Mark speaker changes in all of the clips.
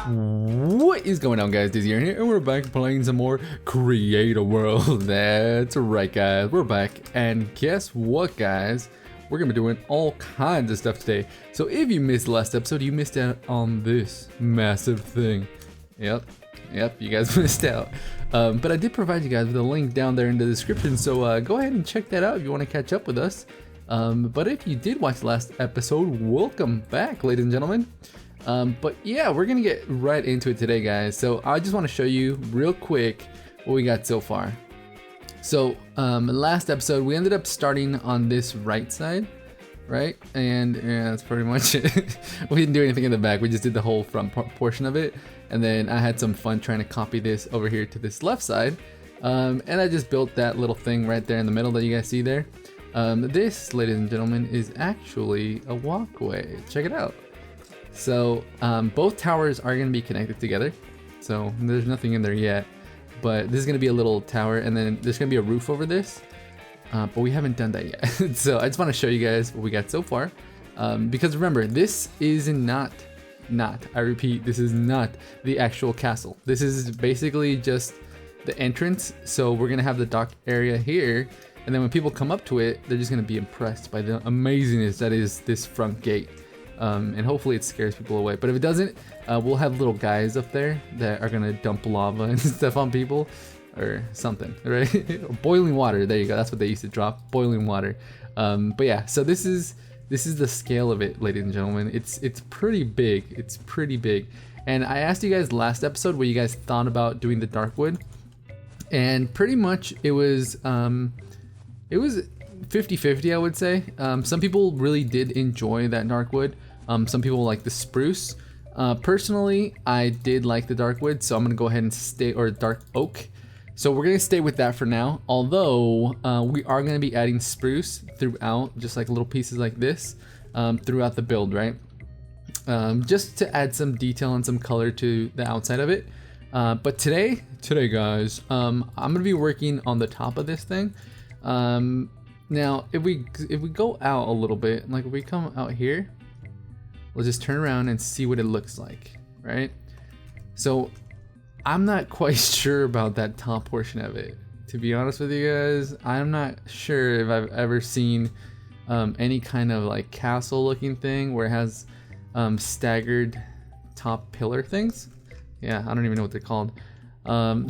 Speaker 1: What is going on, guys? Dizzy here, and we're back playing some more Create a World. That's right, guys, we're back, and guess what, guys? We're gonna be doing all kinds of stuff today. So if you missed the last episode, you missed out on this massive thing. Yep, you guys missed out. But I did provide you guys with a link down there in the description, so go ahead and check that out if you want to catch up with us. But if you did watch the last episode, welcome back, ladies and gentlemen. But yeah, we're gonna get right into it today, guys. So I just want to show you real quick what we got so far. So last episode we ended up starting on this right side, right? And yeah, that's pretty much it. We didn't do anything in the back, we just did the whole front portion of it, and then I had some fun trying to copy this over here to this left side, and I just built that little thing right there in the middle that you guys see there. This, ladies and gentlemen, is actually a walkway. Check it out. So both towers are going to be connected together, so there's nothing in there yet, but this is going to be a little tower, and then there's going to be a roof over this, but we haven't done that yet. So I just want to show you guys what we got so far, because remember, this is not, I repeat, this is not the actual castle. This is basically just the entrance, so we're going to have the dock area here, and then when people come up to it, they're just going to be impressed by the amazingness that is this front gate. And hopefully it scares people away, but if it doesn't, we'll have little guys up there that are gonna dump lava and stuff on people or something, right? Boiling water, there you go, that's what they used to drop, boiling water. But yeah, so this is the scale of it, ladies and gentlemen. It's pretty big, and I asked you guys last episode what you guys thought about doing the dark wood, and pretty much it was 50-50, I would say. Some people really did enjoy that dark wood. Some people like the spruce. Personally, I did like the dark wood, so I'm gonna go ahead and stay, or dark oak. So we're gonna stay with that for now, although we are gonna be adding spruce throughout, just like little pieces like this, throughout the build, right? Just to add some detail and some color to the outside of it. But today guys, I'm gonna be working on the top of this thing. Now, if we go out a little bit, like if we come out here, we'll just turn around and see what it looks like, right? So I'm not quite sure about that top portion of it. To be honest with you guys, I'm not sure if I've ever seen any kind of like castle looking thing where it has staggered top pillar things. Yeah, I don't even know what they're called.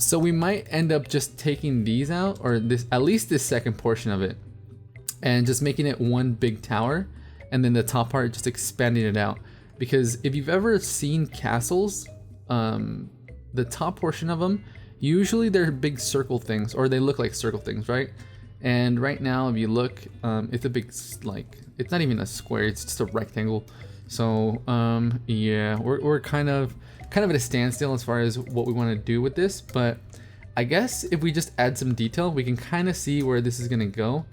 Speaker 1: So we might end up just taking these out, or this, at least this second portion of it, and just making it one big tower, and then the top part just expanding it out. Because if you've ever seen castles, the top portion of them, usually they're big circle things, or they look like circle things, right? And right now, if you look, it's a big, like, it's not even a square, it's just a rectangle. So yeah, we're kind of at a standstill as far as what we want to do with this, but I guess if we just add some detail, we can kind of see where this is gonna go.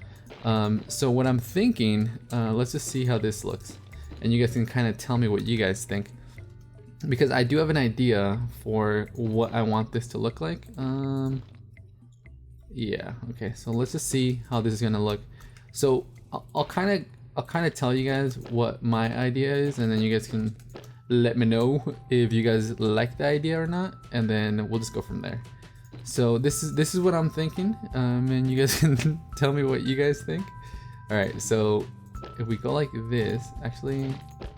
Speaker 1: So what I'm thinking, let's just see how this looks, and you guys can kind of tell me what you guys think, because I do have an idea for what I want this to look like. Yeah, okay, so let's just see how this is gonna look. So I'll kind of tell you guys what my idea is, and then you guys can let me know if you guys like the idea or not, and then we'll just go from there. So this is what I'm thinking, and you guys can tell me what you guys think. All right, so if we go like this, actually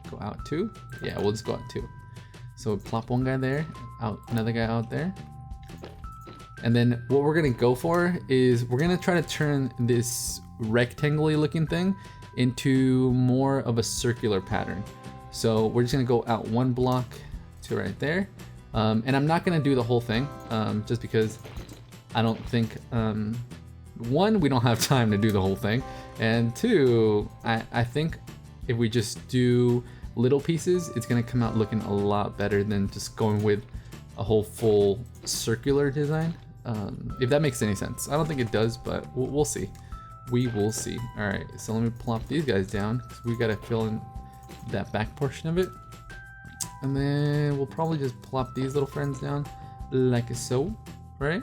Speaker 1: go out two. Yeah, we'll just go out two. So plop one guy there, out another guy out there, and then what we're gonna go for is we're gonna try to turn this rectangle-y looking thing into more of a circular pattern. So we're just gonna go out one block to right there. And I'm not gonna do the whole thing, just because I don't think, one, we don't have time to do the whole thing, and two, I think if we just do little pieces, it's gonna come out looking a lot better than just going with a whole full circular design, if that makes any sense. I don't think it does, but we'll see. We will see. All right, so let me plop these guys down, because we gotta fill in that back portion of it. And then we'll probably just plop these little friends down like so, right?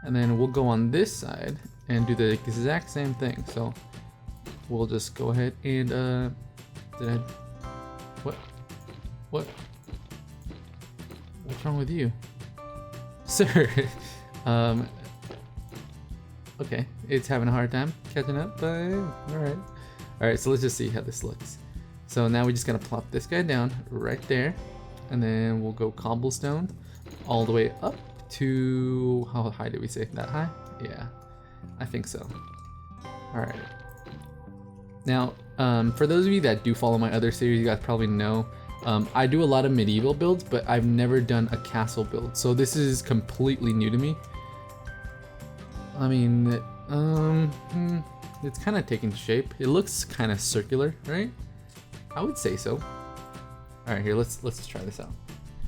Speaker 1: And then we'll go on this side and do the exact same thing. So we'll just go ahead and What? What? What's wrong with you? Sir. Okay, it's having a hard time catching up, but alright. Alright, so let's just see how this looks. So now we just gotta plop this guy down right there, and then we'll go cobblestone all the way up to, how high did we say? That high? Yeah, I think so. Alright. Now, for those of you that do follow my other series, you guys probably know I do a lot of medieval builds, but I've never done a castle build. So this is completely new to me. I mean, it's kind of taking shape. It looks kind of circular, right? I would say so. All right, here, let's try this out.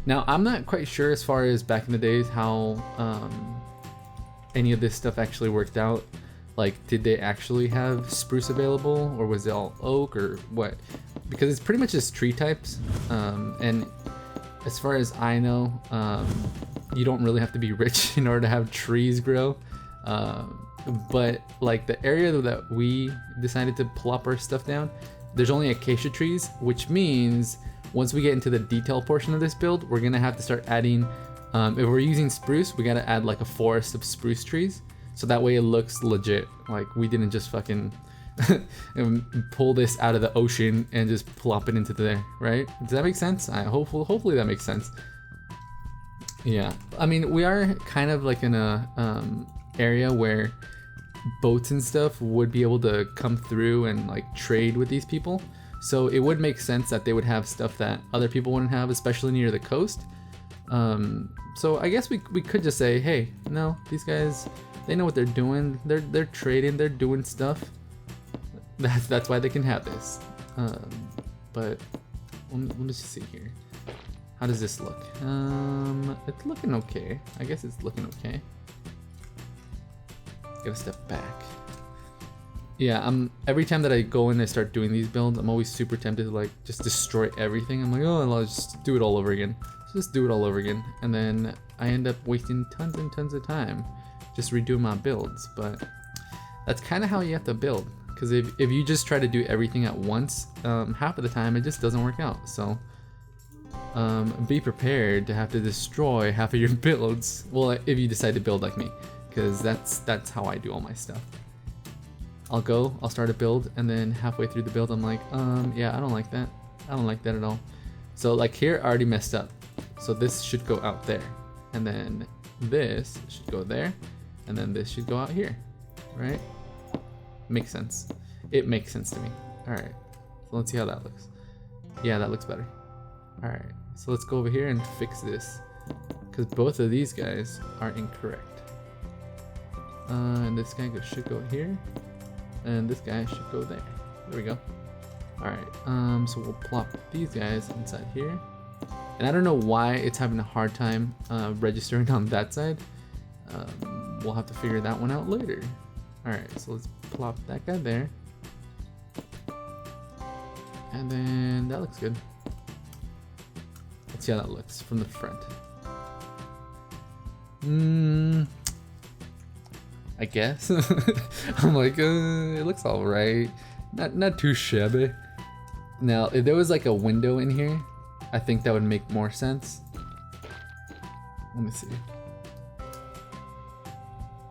Speaker 1: Now, I'm not quite sure as far as back in the days how any of this stuff actually worked out. Like, did they actually have spruce available, or was it all oak, or what? Because it's pretty much just tree types, and as far as I know, you don't really have to be rich in order to have trees grow. But like the area that we decided to plop our stuff down, there's only acacia trees, which means once we get into the detail portion of this build, we're gonna have to start adding, if we're using spruce, we gotta add like a forest of spruce trees, so that way it looks legit, like we didn't just fucking pull this out of the ocean and just plop it into there, right? Does that make sense? Hopefully that makes sense. Yeah, I mean, we are kind of like in a area where boats and stuff would be able to come through and like trade with these people, so it would make sense that they would have stuff that other people wouldn't have, especially near the coast. So I guess we could just say, hey, no, these guys, they know what they're doing, they're trading, they're doing stuff. That's why they can have this. But let me just see here. How does this look? It's looking okay. I guess it's looking okay. Gotta step back. Yeah, every time that I go in and start doing these builds, I'm always super tempted to like just destroy everything. I'm like, oh, I'll just do it all over again. Just do it all over again. And then I end up wasting tons and tons of time just redoing my builds. But that's kind of how you have to build. Because if you just try to do everything at once, half of the time it just doesn't work out. So be prepared to have to destroy half of your builds. Well, if you decide to build like me. Because that's how I do all my stuff. I'll start a build, and then halfway through the build I'm like, yeah, I don't like that. I don't like that at all. So like here I already messed up. So this should go out there. And then this should go there. And then this should go out here. Right? Makes sense. It makes sense to me. Alright. So let's see how that looks. Yeah, that looks better. Alright. So let's go over here and fix this. Because both of these guys are incorrect. And this guy should go here, and this guy should go there. There we go. Alright, so we'll plop these guys inside here. And I don't know why it's having a hard time registering on that side. We'll have to figure that one out later. Alright, so let's plop that guy there. And then that looks good. Let's see how that looks from the front. I guess. I'm like, it looks all right. Not too shabby. Now, if there was like a window in here, I think that would make more sense. Let me see.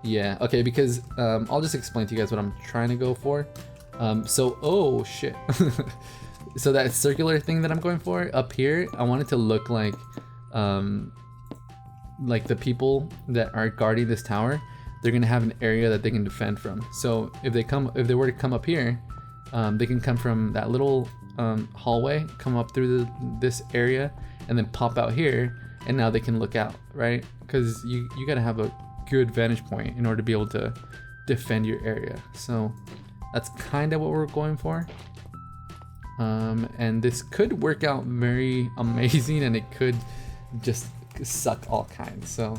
Speaker 1: Yeah, okay, because I'll just explain to you guys what I'm trying to go for. Oh shit. So that circular thing that I'm going for up here, I want it to look like the people that are guarding this tower, they're gonna have an area that they can defend from. So if they were to come up here, they can come from that little hallway, come up through this area, and then pop out here, and now they can look out, right? Because you gotta have a good vantage point in order to be able to defend your area. So that's kind of what we're going for. And this could work out very amazing, and it could just suck all kinds. So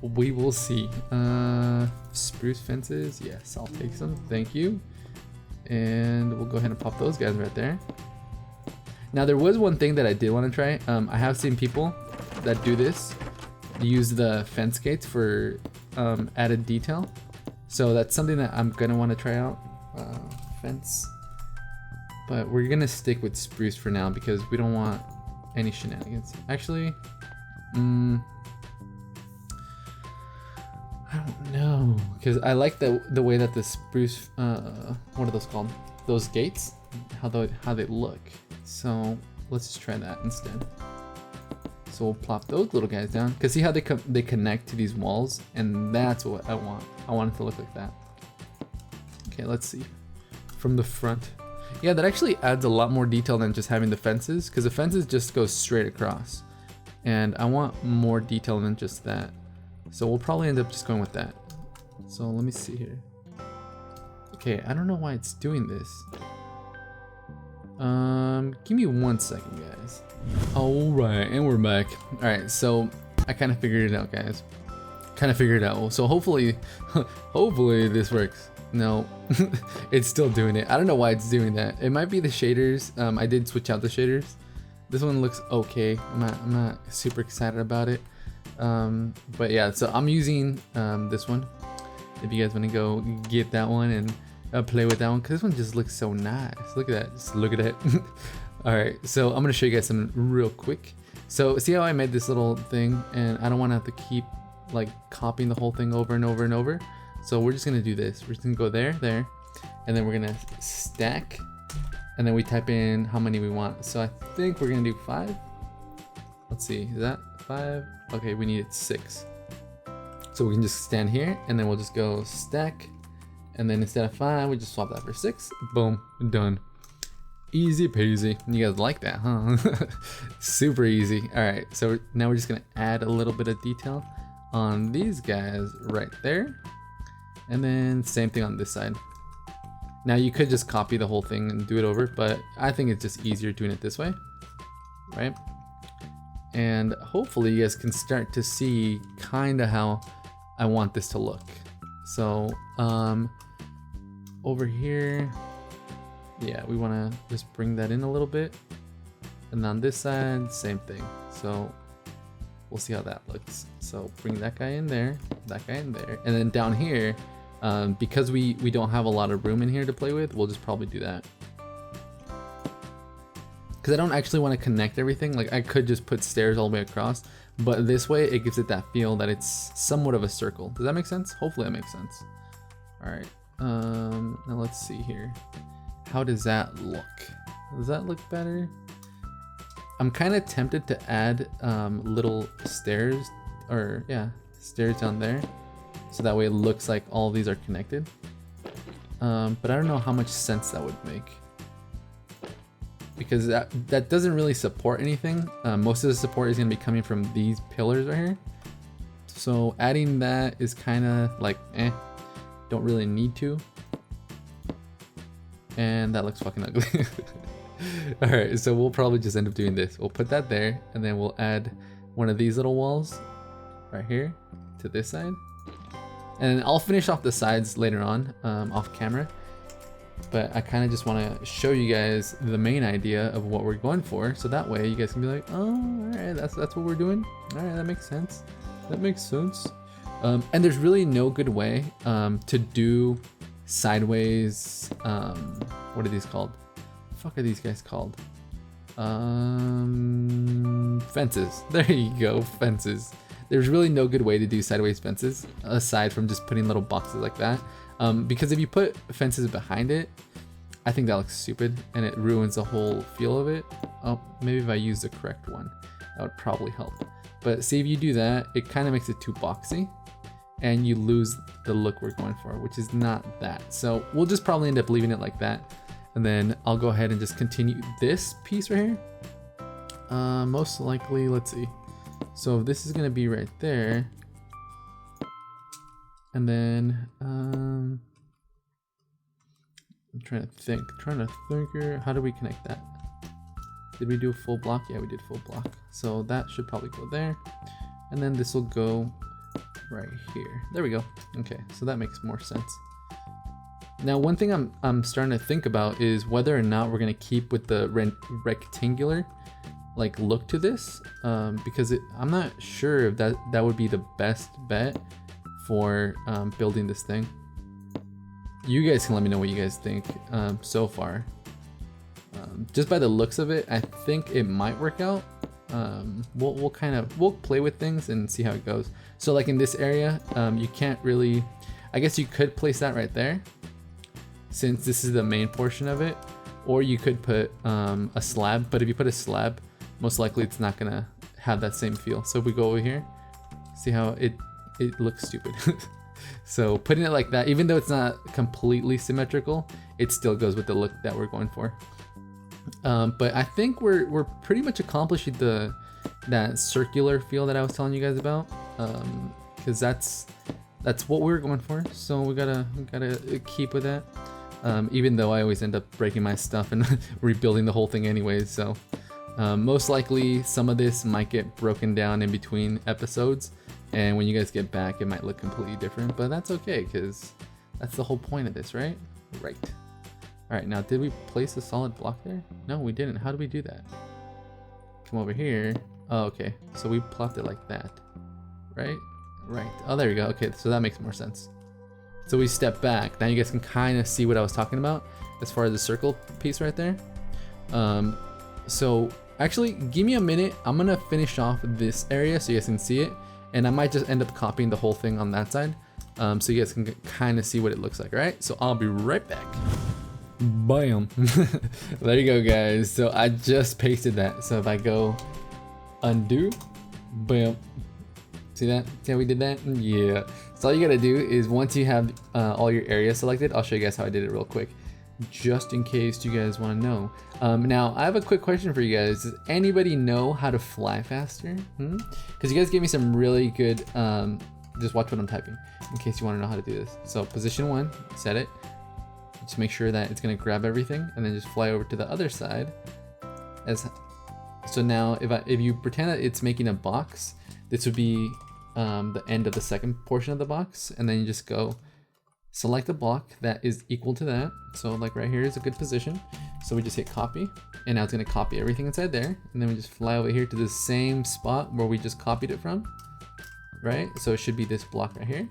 Speaker 1: we will see. Spruce fences, yes, I'll take some, thank you. And we'll go ahead and pop those guys right there. Now there was one thing that I did want to try. I have seen people that do this, use the fence gates for added detail. So that's something that I'm gonna want to try out. Fence but we're gonna stick with spruce for now because we don't want any shenanigans. Actually, I don't know, because I like the way that the spruce, what are those called? Those gates, how they look. So let's just try that instead. So we'll plop those little guys down, because see how they connect to these walls, and that's what I want. I want it to look like that. Okay, let's see. From the front. Yeah, that actually adds a lot more detail than just having the fences, because the fences just go straight across. And I want more detail than just that. So we'll probably end up just going with that. So let me see here. Okay, I don't know why it's doing this. Give me 1 second, guys. Alright, and we're back. Alright, so I kind of figured it out, guys. Kind of figured it out. So hopefully, hopefully this works. No, it's still doing it. I don't know why it's doing that. It might be the shaders. I did switch out the shaders. This one looks okay. I'm not super excited about it. But yeah, so I'm using this one. If you guys want to go get that one and play with that one, because this one just looks so nice. Look at that. Just look at it. All right, so I'm gonna show you guys something real quick. So see how I made this little thing, and I don't want to have to keep like copying the whole thing over and over and over. So we're just gonna do this. We're just gonna go there, and then we're gonna stack, and then we type in how many we want. So I think we're gonna do 5. Let's see, is that 5? Okay, we need 6. So we can just stand here, and then we'll just go stack, and then instead of 5, we just swap that for 6. Boom, done. Easy peasy. You guys like that, huh? Super easy. All right, so now we're just gonna add a little bit of detail on these guys right there. And then same thing on this side. Now you could just copy the whole thing and do it over, but I think it's just easier doing it this way, right? And hopefully you guys can start to see kind of how I want this to look. So over here, yeah, we want to just bring that in a little bit. And on this side, same thing. So we'll see how that looks. So bring that guy in there, that guy in there. And then down here, because we don't have a lot of room in here to play with, we'll just probably do that. Because I don't actually want to connect everything. Like I could just put stairs all the way across, but this way it gives it that feel that it's somewhat of a circle. Does that make sense? Hopefully that makes sense. All right, now let's see here. How does that look? Does that look better? I'm kind of tempted to add little stairs, or yeah, stairs down there. So that way it looks like all of these are connected. But I don't know how much sense that would make. Because that doesn't really support anything. Most of the support is gonna be coming from these pillars right here. So adding that is kind of like, don't really need to. And that looks fucking ugly. All right, so we'll probably just end up doing this. We'll put that there, and then we'll add one of these little walls right here to this side. And I'll finish off the sides later on, off camera. But I kind of just want to show you guys the main idea of what we're going for, so that way you guys can be like, oh, all right, that's what we're doing. All right, that makes sense. That makes sense. And there's really no good way to do sideways. What are these called? The fuck are these guys called? Fences. There you go, fences. There's really no good way to do sideways fences aside from just putting little boxes like that. Because if you put fences behind it, I think that looks stupid and it ruins the whole feel of it. Oh, maybe if I use the correct one, that would probably help. But see, if you do that, it kind of makes it too boxy and you lose the look we're going for, which is not that. So we'll just probably end up leaving it like that. And then I'll go ahead and just continue this piece right here. Most likely, let's see. So this is gonna be right there. And then, I'm trying to think here. How do we connect that? Did we do a full block? Yeah, we did full block. So that should probably go there. And then this will go right here. There we go. Okay, so that makes more sense. Now, one thing I'm starting to think about is whether or not we're gonna keep with the rectangular like look to this, because I'm not sure if that would be the best bet for building this thing. You guys can let me know what you guys think so far. Just by the looks of it, I think it might work out. We'll play with things and see how it goes. So like in this area, you can't really, I guess you could place that right there, since this is the main portion of it, or you could put a slab. But if you put a slab, most likely it's not gonna have that same feel. So if we go over here, see how it looks stupid. So putting it like that, even though it's not completely symmetrical, it still goes with the look that we're going for. But I think we're pretty much accomplishing that circular feel that I was telling you guys about, because that's what we were going for. So we gotta keep with that. Even though I always end up breaking my stuff and rebuilding the whole thing anyways. So most likely some of this might get broken down in between episodes, and when you guys get back, it might look completely different. But that's okay, because that's the whole point of this, right? Right. All right, now did we place a solid block there? No, we didn't. How do we do that? Come over here. Oh, okay. So we plopped it like that, right? Right. Oh, there we go. Okay, so that makes more sense. So we step back. Now you guys can kind of see what I was talking about as far as the circle piece right there. So actually, give me a minute. I'm gonna finish off this area so you guys can see it, and I might just end up copying the whole thing on that side, so you guys can kind of see what it looks like. All right. So I'll be right back. Bam. There you go, guys. So I just pasted that. So if I go undo, bam. See that? See how we did that? Yeah. So all you gotta do is, once you have all your areas selected, I'll show you guys how I did it real quick, just in case you guys want to know. Now I have a quick question for you guys. Does anybody know how to fly faster? Because you guys gave me some really good, just watch what I'm typing in case you want to know how to do this. So position 1, set it. Just make sure that it's gonna grab everything, and then just fly over to the other side. So now if you pretend that it's making a box, this would be the end of the second portion of the box, and then you just go select a block that is equal to that. So like right here is a good position. So we just hit copy, and now it's gonna copy everything inside there, and then we just fly over here to the same spot where we just copied it from, right? So it should be this block right here.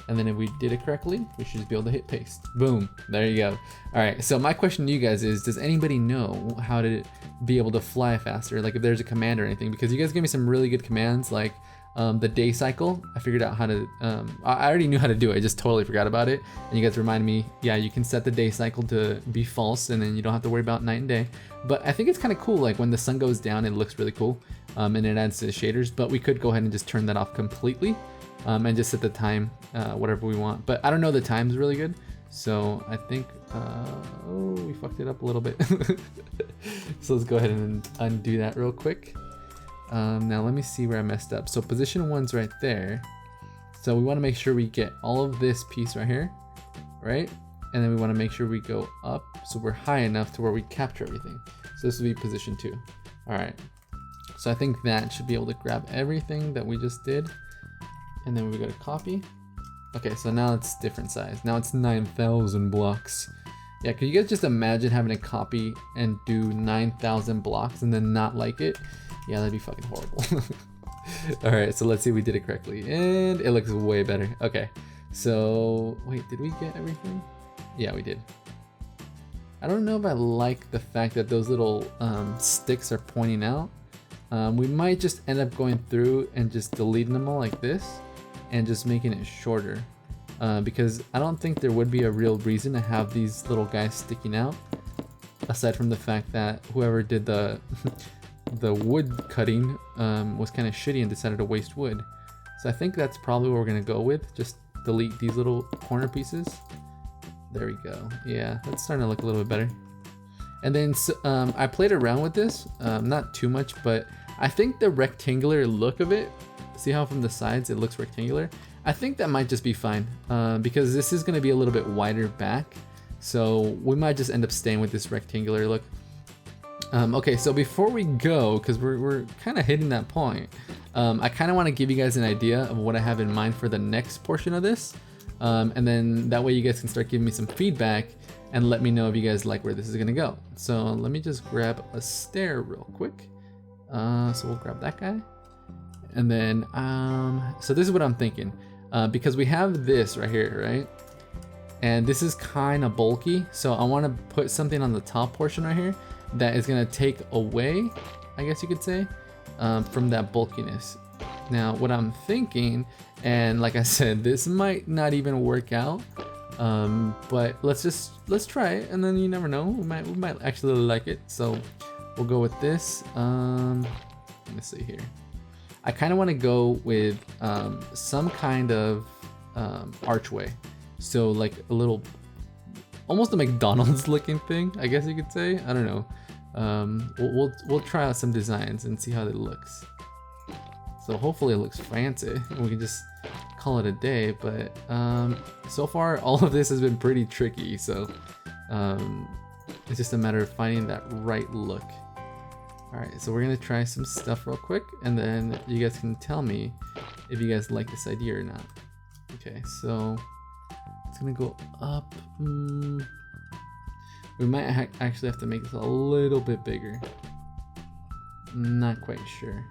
Speaker 1: And then if we did it correctly, we should just be able to hit paste. Boom, there you go. All right, so my question to you guys is, does anybody know how to be able to fly faster? Like if there's a command or anything, because you guys gave me some really good commands, like the day cycle. I figured out how to, I already knew how to do it, I just totally forgot about it. And you guys reminded me, yeah, you can set the day cycle to be false, and then you don't have to worry about night and day. But I think it's kind of cool, like when the sun goes down, it looks really cool, and it adds to the shaders. But we could go ahead and just turn that off completely. And just set the time, whatever we want. But I don't know, the time's really good. So I think, oh, we fucked it up a little bit. So let's go ahead and undo that real quick. Now let me see where I messed up. So position 1's right there. So we want to make sure we get all of this piece right here, right? And then we want to make sure we go up so we're high enough to where we capture everything. So this would be position 2. All right. So I think that should be able to grab everything that we just did. And then we go to copy. Okay, so now it's different size. Now it's 9,000 blocks. Yeah, could you guys just imagine having to copy and do 9,000 blocks and then not like it? Yeah, that'd be fucking horrible. All right, so let's see if we did it correctly. And it looks way better. Okay, so wait, did we get everything? Yeah, we did. I don't know if I like the fact that those little sticks are pointing out. We might just end up going through and just deleting them all like this, and just making it shorter, because I don't think there would be a real reason to have these little guys sticking out, aside from the fact that whoever did the wood cutting was kind of shitty and decided to waste wood. So I think that's probably what we're gonna go with, just delete these little corner pieces. There we go. Yeah, that's starting to look a little bit better. And then I played around with this, not too much, but I think the rectangular look of it, see how from the sides it looks rectangular? I think that might just be fine, because this is going to be a little bit wider back, so we might just end up staying with this rectangular look. Okay, so before we go, because we're kind of hitting that point, I kind of want to give you guys an idea of what I have in mind for the next portion of this, and then that way you guys can start giving me some feedback and let me know if you guys like where this is gonna go. So let me just grab a stair real quick. So we'll grab that guy. And then, so this is what I'm thinking. Because we have this right here, right? And this is kind of bulky. So I wanna put something on the top portion right here. that is gonna take away, I guess you could say, from that bulkiness. Now, what I'm thinking, and like I said, this might not even work out, but let's try it, and then you never know, we might actually like it. So we'll go with this. Let me see here. I kind of want to go with some kind of archway, so like a little, almost a McDonald's looking thing, I guess you could say. I don't know. We'll try out some designs and see how it looks. So hopefully it looks fancy and we can just call it a day. But so far all of this has been pretty tricky, so it's just a matter of finding that right look. Alright, so we're gonna try some stuff real quick, and then you guys can tell me if you guys like this idea or not. Okay, so it's gonna go up. We might actually have to make this a little bit bigger. Not quite sure.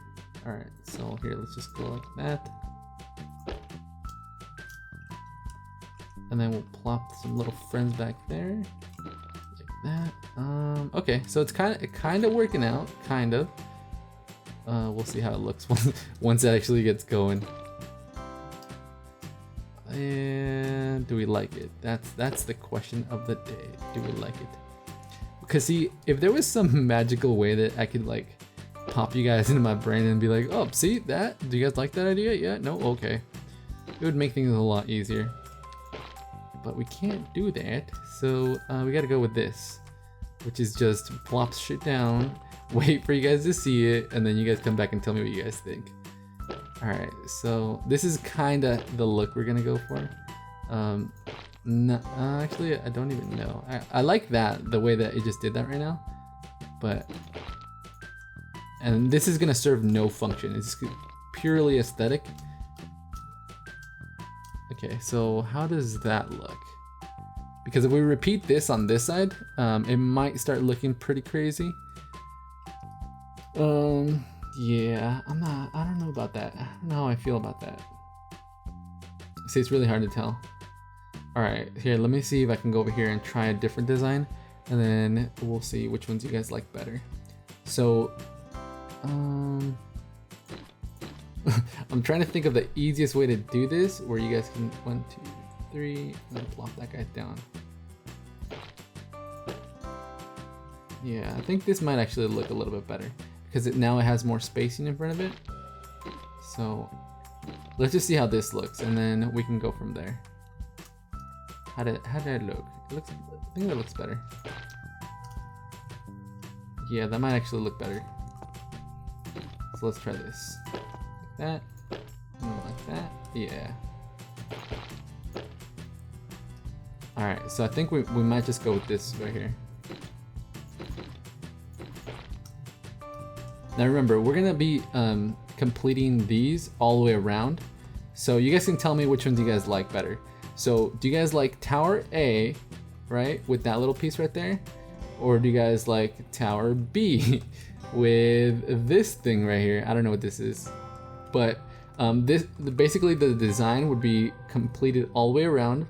Speaker 1: Alright, so here, let's just go like that. And then we'll plop some little friends back there. Like that. Okay, so it's kind of working out, kind of. We'll see how it looks once it actually gets going. And do we like it? That's the question of the day. Do we like it? Because see, if there was some magical way that I could like pop you guys into my brain and be like, oh, see that? Do you guys like that idea? Yeah? No? Okay. It would make things a lot easier. But we can't do that, so we gotta go with this, which is just plop shit down, wait for you guys to see it, and then you guys come back and tell me what you guys think. Alright, so this is kinda the look we're gonna go for. No, actually, I don't even know. I like that, the way that it just did that right now, but... And this is gonna serve no function, it's purely aesthetic. Okay, so how does that look? Because if we repeat this on this side, it might start looking pretty crazy. Yeah, I don't know about that. I don't know how I feel about that. See, it's really hard to tell. Alright, here, let me see if I can go over here and try a different design, and then we'll see which ones you guys like better. So, I'm trying to think of the easiest way to do this, where you guys can 1, 2, 3, and then plop that guy down. Yeah, I think this might actually look a little bit better because now it has more spacing in front of it. So let's just see how this looks, and then we can go from there. How did it look? I think that looks better. Yeah, that might actually look better. So let's try this. That, like that, yeah. Alright, so I think we might just go with this right here. Now remember, we're gonna be completing these all the way around, so you guys can tell me which ones you guys like better. So do you guys like Tower A, right, with that little piece right there? Or do you guys like Tower B with this thing right here? I don't know what this is. But basically the design would be completed all the way around.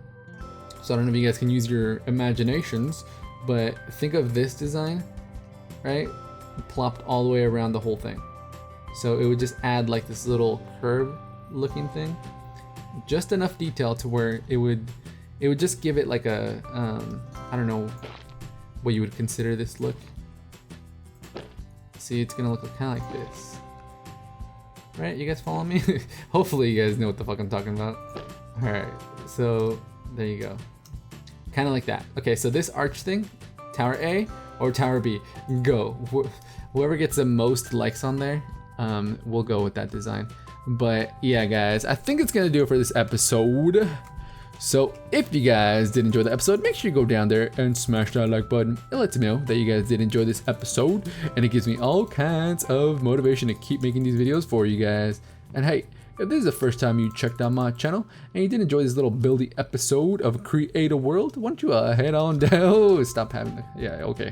Speaker 1: So I don't know if you guys can use your imaginations, but think of this design, right? Plopped all the way around the whole thing. So it would just add like this little curve looking thing. Just enough detail to where it would just give it like a, I don't know what you would consider this look. See, it's gonna look kind of like this. Right, you guys follow me? Hopefully you guys know what the fuck I'm talking about. Alright, so there you go. Kind of like that. Okay, so this arch thing, Tower A or Tower B, go. Whoever gets the most likes on there, we'll go with that design. But yeah, guys, I think it's gonna do it for this episode. So if you guys did enjoy the episode, make sure you go down there and smash that like button. It lets me know that you guys did enjoy this episode, and it gives me all kinds of motivation to keep making these videos for you guys. And hey, if this is the first time you checked out my channel and you did enjoy this little buildy episode of Create a World, why don't you head on down? Oh, stop having the, yeah, okay.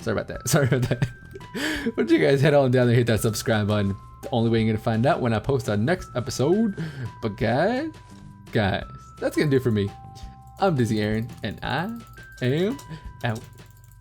Speaker 1: Sorry about that. Why don't you guys head on down and hit that subscribe button? The only way you're gonna find out when I post our next episode. But guys, that's gonna do it for me. I'm Dizzy Aaron, and I am out.